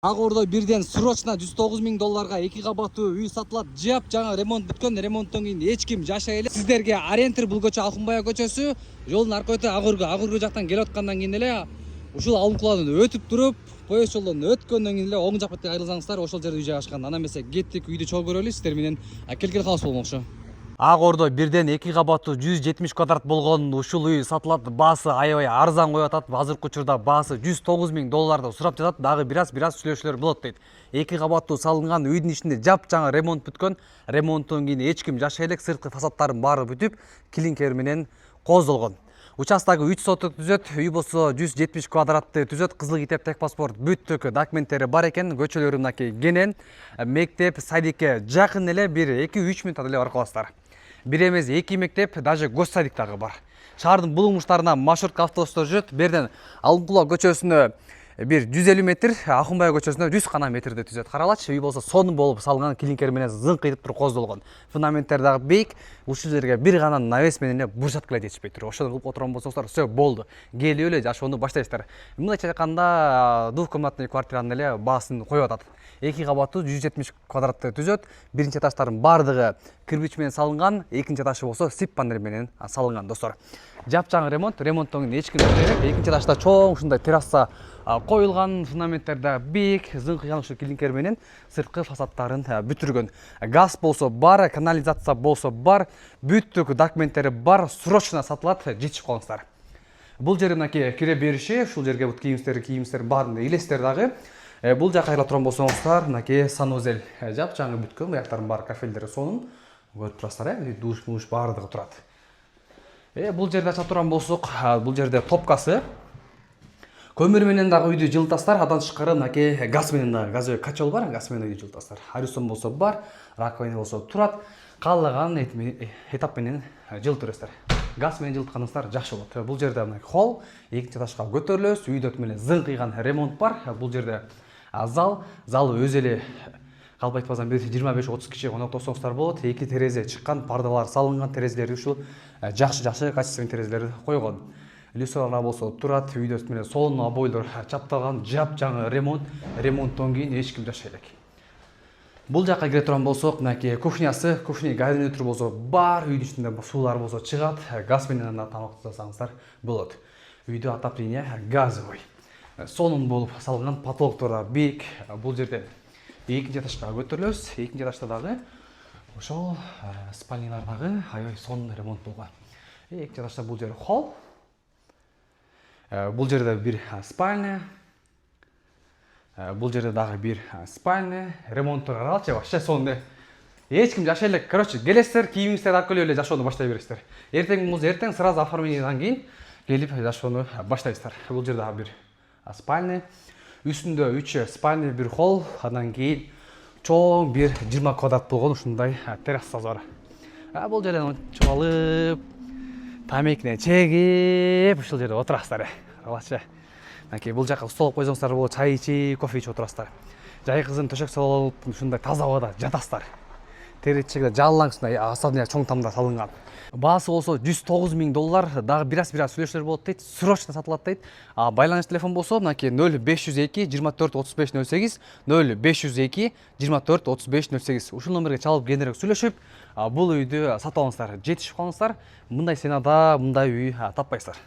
Ак Ордо бирден срочно 109 000 долларга 2 кабаттуу үй сатылат. Жап жаңа ремонт бүткөн, ремонттон кийин эч ким жашай элек. Сиздерге ориентир бул көчө Алкынбая көчөсү, жолдун арка өтө Ак Орго жактан келип аткандан кийин эле ушул Алынкуладан өтүп туруп, поезд жолдон өткөндөн кийин эле оң жак бетке айрылсаңыздар, ошол жерде үй жайгашкан. Ана эмесе кеттик, үйдү чогуу көрөлү, сиздер менен келгил калыс болмокчу. Ак Ордо бирден 2 кабаттуу 170 квадрат болгон ушул үй сатылат. Баасы аябай арзан коюп атат. Азыркы учурда баасы 109 000 долларды сурап жатат. Дагы бир аз сүйлөшүүлөр болот дейт. 2 кабаттуу салынган үйдүн ичинде жап жаңы ремонт бүткөн. Ремонттон кийин эч ким жашай элек, сырткы фасадтарын баары бүтүп, клинкер менен коздолгон. Участагы 3 соток түзөт, үй болсо 170 квадратты түзөт, кызыл китеп, техпаспорт бүттүк документтери бар экен, көчөлөрү мынакей кенен, мектеп, садикке жакын эле, бир 2-3 мүнөт эле барып каласыздар. Бир эмес 2 мектеп, даже гос садик дагы бар. Шаардын булуңмуштарына маршрутка автобустар жүрөт. Берден Алынкула көчөсүнө бир 150 метр, Акынбая көчөсүнө 100 гана метрде түзөт. Каралачы, үй болсо сонун болуп салынган, клинкер менен зыңк этип туруп коздолгон. Фундаменттер дагы бийик. Ушул жерге бир гана навес менен эле буржатка эле жетишпей туруп. Ошону кылып отурган болсоңуздар, всё болду. Келип эле жашоону баштайсыздар. Мындайча айтканда, двухкомнатный квартиранын эле баасын коюп атат. 2 кабаттуу 170 квадратты түзөт. Биринчи этаждардын бардыгы кирпич менен салынган, экинчи этажы болсо сип панель менен салынган, достор. Жапжаң ремонттон кийин эч ким керек. Экинчи этажда чоң ушундай терраса коюлган, фундаменттерде бийик, зыңкыган ушул клинкер менен сырткы фасадтарын бүтүргөн. Газ болсо бар, канализация болсо бар, бүттүк документтери бар, срочно сатылат, жетишип калыңыздар. Бул жер мынакей кире бериши, ушул жерге бут кийимдер баарын элестер дагы. Бул жака кайра турган болсоңуздар, мынакей санузел жап жаңы бүткөн, буяктардын баары кафелдери сонун. Көрүп турасыздар, душ баардыгы турат. Бул жерде ача турган болсок, бул жерде топкасы. Көмүр менен дагы үйдү жылытасыздар, адан тышкары мынакей газ менен дагы газовый котел бар, газ менен үйдү жылытасыздар. Арюсон болсо бар, раковина болсо турат. Калган этап менен жылытырасыздар. Газ менен жылытканыңыздар жакшы болот. Бул жерде мына холл, экинчи этажга көтөрүлөбүз, үйдө менен зыңкыйган ремонт бар. Бул жерде зал өзү эле калп айтпасам 25-30 киши коноктосоңуздар болот. 2 терезе чыккан, пардалар салынган, терезелери ушул жакшы качественный терезелер койгон. Люстрлар болсо турат, үйдө менен сонун обойлор чапталган, жап жаңы ремонттон кийин эч ким жашай элек. Бул жакка кире турган болсок, мынакей кухнясы, гарнитур болсо бар, үйдүн ичинде суулар болсо чыгат, газ менен тамак жасасаңыздар болот. Үйдө отопление газовый. Сонун болуп салынган, потолоктор бийик. Бул жерде экинчи этажга көтөрүлөбүз. Экинчи этажда дагы ошол спальнялар дагы аябай сонун ремонт болгон. Экинчи этажда бул жер холл. Бул жерде бир спальня. Бул жерде дагы бир спальня. Ремонттор каралчы, вообще сонун. Эч ким жашай элек. Короче, келесиздер, кийимиңиздерди алып келип эле жашоону баштай бересиздер. Эртең сразу оформлениядан кийин келип жашоону баштайсыздар. Бул жерде дагы бир спальня. Үстүндө 3 спальня, бир холл, андан кийин чоң бир 20 квадрат болгон ушундай террасасы бар. Бул жерден чуалып, тамекине чегип, ушул жерде отурасыздар. Алачы. Мынакей бул жака стол койсоңуздар болот, чай ичип, кофе ичип отурасыздар. Жайкызын төшөк салып, ушундай таза абада жатасыздар. Теречегде жалаң ушундай асадына чоң тамда салынган. Баасы болсо 109 000 доллар, дагы бир аз сүйлөшүүлөр болот дейт, срочно сатылат дейт. Байланыш телефон болсо мынакей 0502 24 35 08, 0502 24 35 08. Ушул номерге чалып кененирээк сүйлөшүп, бул үйдү сатып алыңыздар, жетишип калыңыздар. Мындай ценада мындай үй таппайсыздар.